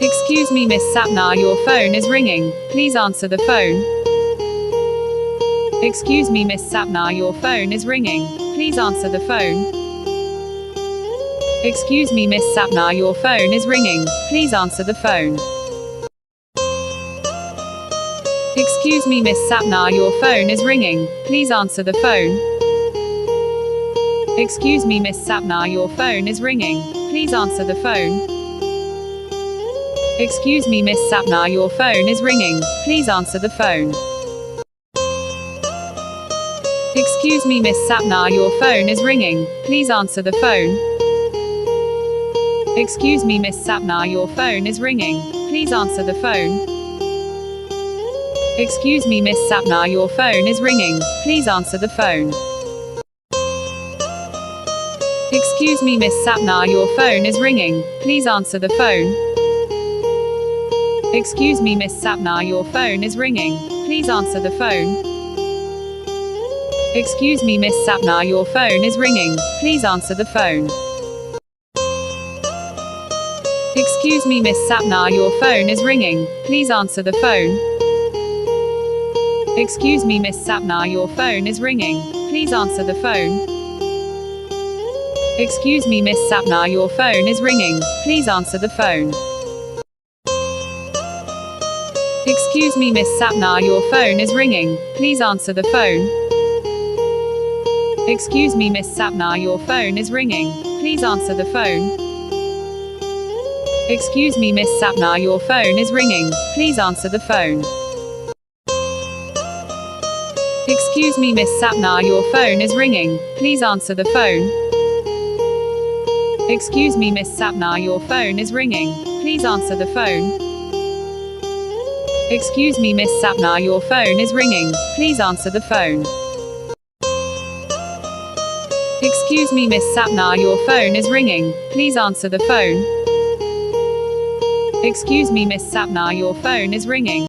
Excuse me, Miss Sapna, your phone is ringing. Please answer the phone. Excuse me, Miss Sapna, your phone is ringing. Please answer the phone. Excuse me, Miss Sapna, your phone is ringing. Please answer the phone. Excuse me, Miss Sapna, your phone is ringing. Please answer the phone. Excuse me, Miss Sapna, your phone is ringing. Please answer the phone. Excuse me, Miss Sapna, your phone is ringing. Please answer the phone. Excuse me, Miss Sapna, your phone is ringing. Please answer the phone. Excuse me, Miss Sapna, your phone is ringing. Please answer the phone. Excuse me, Miss Sapna, your phone is ringing. Please answer the phone. Excuse me, Miss Sapna, your phone is ringing. Please answer the phone. Excuse me, Miss Sapna, your phone is ringing. Please answer the phone. Excuse me, Miss Sapna, your phone is ringing. Please answer the phone. Excuse me, Miss Sapna, your phone is ringing. Please answer the phone. Excuse me, Miss Sapna, your phone is ringing. Please answer the phone. Excuse me, Miss Sapna, your phone is ringing. Please answer the phone. Excuse me, Miss Sapna, your phone is ringing. Please answer the phone. Excuse me, Miss Sapna, your phone is ringing. Please answer the phone. Excuse me, Miss Sapna, your phone is ringing. Please answer the phone. Excuse me, Miss Sapna, your phone is ringing. Please answer the phone. Excuse me, Miss Sapna, your phone is ringing. Please answer the phone. Excuse me, Miss Sapna, your phone is ringing. Please answer the phone. Excuse me, Miss Sapna, your phone is ringing. Please answer the phone. Excuse me, Miss Sapna, your phone is ringing.